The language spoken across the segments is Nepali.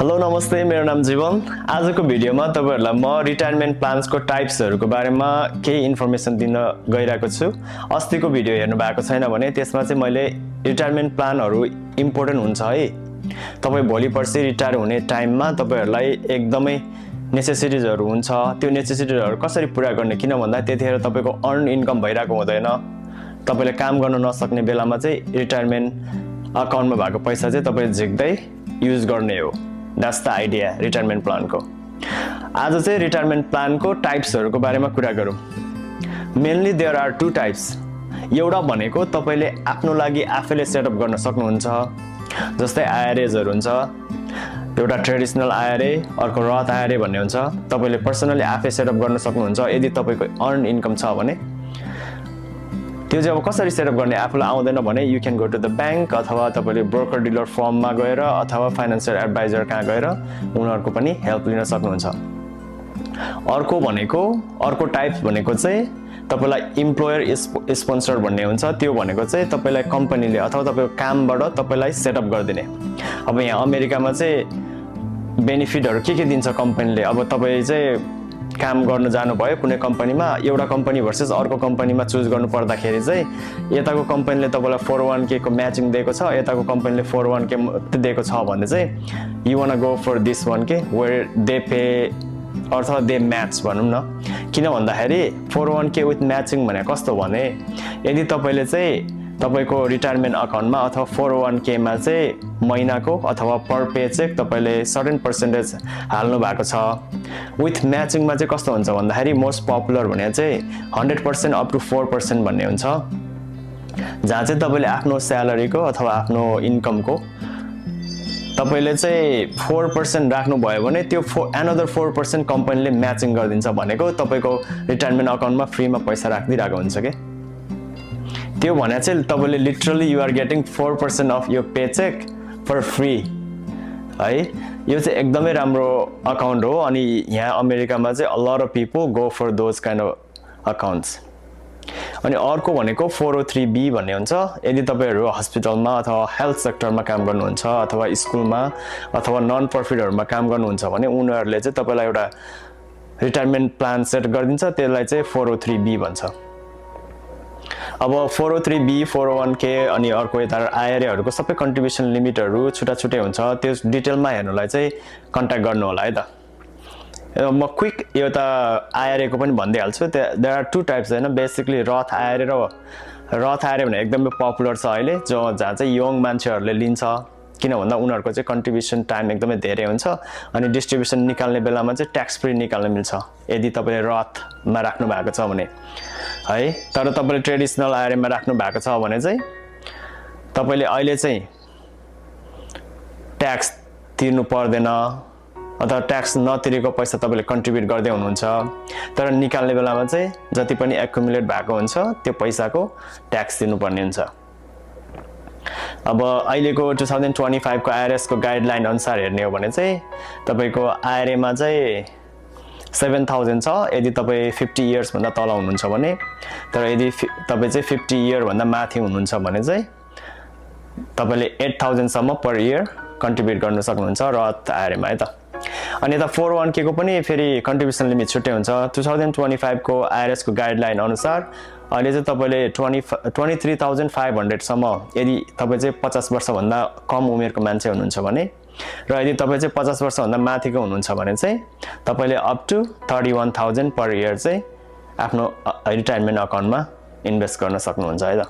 हेलो नमस्ते, मेरो नाम जीवन। आजको भिडियोमा तपाईहरुलाई म रिटायरमेन्ट प्लान्सको टाइप्सहरुको बारेमा केही इन्फर्मेसन दिन गइरहेको छु। अस्तिको भिडियो हेर्नु भएको छैन भने त्यसमा चाहिँ मैले रिटायरमेन्ट प्लानहरु इम्पोर्टेन्ट हुन्छ है। तपाई भोलि पर्सि रिटायर हुने टाइममा तपाईहरुलाई एकदमै नेसेसिटिजहरु हुन्छ। त्यो नेसेसिटिजहरु कसरी पूरा गर्ने, किन भन्दा त्यतिखेर तपाईको अर्न इन्कम भइराको हुँदैन। तपाईले काम गर्न नसक्ने बेलामा चाहिँ रिटायरमेन्ट अकाउन्टमा भएको पैसा चाहिँ तपाईले झिक्दै युज गर्ने हो। That's the idea retirement प्लानको। आज चाहिँ रिटायरमेन्ट प्लानको टाइप्सहरुको बारेमा कुरा गरौँ। Mainly there are two types. एउटा भनेको तपाईले आफ्नो लागि आफैले सेटअप गर्न सक्नुहुन्छ, जस्तै आईआरएजहरु हुन्छ। एउटा ट्रेडिसनल आईआरए, अर्को रथ आईआरए भन्ने हुन्छ। तपाईले पर्सनली आफै सेटअप गर्न सक्नुहुन्छ यदि तपाईको अर्न इन्कम छ भने। त्यो चाहिँ अब कसरी सेटअप गर्ने आफूलाई आउँदैन भने you can go to the bank, अथवा तपाईले ब्रोकर डिलर फर्ममा गएर अथवा फाइनान्शियल एडभाइजर कहाँ गएर उनीहरुको पनि हेल्प लिन सक्नुहुन्छ। अर्को टाइप भनेको चाहिँ तपाईलाई इम्प्लोयर स्पोन्सर भन्ने हुन्छ। त्यो भनेको चाहिँ तपाईलाई कम्पनीले अथवा तपाईको कामबाट तपाईलाई सेटअप गर्दिने। अब यहाँ अमेरिकामा चाहिँ बेनिफिटहरु के दिन्छ कम्पनीले। अब तपाई चाहिँ काम गर्न जानु भयो कुनै कम्पनीमा, एउटा कम्पनी भर्सेस अर्को कम्पनीमा चुज गर्नु पर्दाखेरि चाहिँ यताको कम्पनीले तपाईलाई 401k को म्याचिङ दिएको छ, यताको कम्पनीले 401k दिएको छ भने चाहिँ you want go for this one के वेयर दे पे अथवा दे म्याच भनौं न। किन भन्दाखेरि 401k विथ म्याचिङ भने कस्तो भने यदि तपाईले चाहिँ तपाईको रिटायरमेन्ट अकाउन्टमा अथवा 401k मा चाहिँ महिनाको अथवा पर पे चेक तपाईले सर्टेन पर्सेन्टेज हाल्नु भएको छ। विथ म्याचिङमा चाहिँ कस्तो हुन्छ भन्दाखेरि मोस्ट पपुलर भने चाहिँ 100% अप टु 4% भन्ने हुन्छ, जहाँ चाहिँ तपाईले आफ्नो स्यालेरीको अथवा आफ्नो इन्कमको तपाईले चाहिँ 4% राख्नु भयो भने त्यो अनदर 4% कम्पनीले म्याचिङ गरिदिन्छ। भनेको तपाईको रिटायरमेन्ट अकाउन्टमा फ्रीमा पैसा राखिदिरहेको हुन्छ के। त्यो भने चाहिँ तपाईले literally you are getting 4% of your paycheck for free है। यो चाहिँ एकदमै राम्रो अकाउन्ट हो। अनि यहाँ अमेरिकामा चाहिँ a lot of people go for those kind of accounts. अनि अर्को भनेको 403B भन्ने हुन्छ। यदि तपाईहरु हस्पिटलमा अथवा हेल्थ सेक्टरमा काम गर्नुहुन्छ अथवा स्कुलमा अथवा नन प्रफिटहरुमा काम गर्नुहुन्छ भने उनीहरुले चाहिँ तपाईलाई एउटा रिटायरमेन्ट प्लान सेट गरिदिन्छ, त्यसलाई चाहिँ 403B भन्छ। अब 403B 401k अनि अर्को यता आईआरएहरुको सबै कन्ट्रिब्युसन लिमिटहरु छुटा-छुटै हुन्छ। त्यो डिटेलमा हेर्नलाई चाहिँ कन्ट्याक्ट गर्नु होला है त। म क्विक एउटा आईआरए को पनि भन्दै हाल्छु। देयर आर टु टाइप्स हैन, बेसिकली रथ आईआरए भने एकदमै पपुलर छ अहिले, जहाँ चाहिँ यङ मान्छेहरुले लिन्छ। किन भन्दा उनीहरुको चाहिँ कन्ट्रिब्युसन टाइम एकदमै धेरै हुन्छ अनि डिस्ट्रिब्युसन निकाल्ने बेलामा चाहिँ ट्याक्स फ्री निकाल्न मिल्छ यदि तपाईले रथमा राख्नु भएको छ भने है। तर तपाईले ट्रेडिसनल आईआरए मा राख्नु भएको छ भने चाहिँ तपाईले अहिले चाहिँ ट्याक्स तिर्नु पर्दैन अथवा ट्याक्स नतिरेको पैसा तपाईले कन्ट्रिब्युट गर्दै हुनुहुन्छ। तर निकाल्ने बेलामा चाहिँ जति पनि एक्युमुलेट भएको हुन्छ त्यो पैसाको ट्याक्स तिर्नुपर्ने हुन्छ। अब अहिलेको 2025 को आईआरएस को गाइडलाइन अनुसार हेर्ने हो भने चाहिँ तपाईको आईआरए मा चाहिँ 7000 छ यदि तपाई 50 इयर्स भन्दा तल हुनुहुन्छ भने। तर यदि तपाई चाहिँ 50 इयर भन्दा माथि हुनुहुन्छ भने चाहिँ तपाईले 8000 सम्म पर इयर कन्ट्रिब्युट गर्न सक्नुहुन्छ रथ आईआरए मा है त। अनि यता 401k को पनि फेरि कन्ट्रिब्युसन लिमिट छुट्टै हुन्छ। 2025 को आईआरएस को गाइडलाइन अनुसार अहिले चाहिँ तपाईले 23,500 सम्म यदि तपाई चाहिँ 50 वर्ष भन्दा कम उमेरको मान्छे हुनुहुन्छ भने, र यदि तपाई चाहिँ 50 वर्ष भन्दा माथिको हुनुहुन्छ भने चाहिँ तपाईले अप टु 31,000 पर इयर चाहिँ आफ्नो रिटायरमेन्ट अकाउन्टमा इन्भेस्ट गर्न सक्नुहुन्छ है त।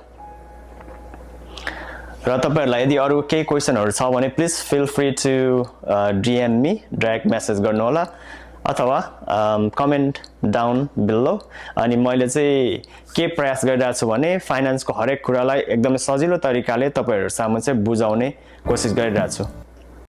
र तपाईहरुलाई यदि अरु केही क्वेशनहरु छ भने please feel free to DM me, direct message गर्नु होला अथवा कमेन्ट डाउन बिलो। अनि मैले चाहिँ के प्रयास गरिरहेको छु भने फाइनान्सको हरेक कुरालाई एकदमै सजिलो तरिकाले तपाईहरु सामु चाहिँ बुझाउने कोसिस गरिरहेको छु।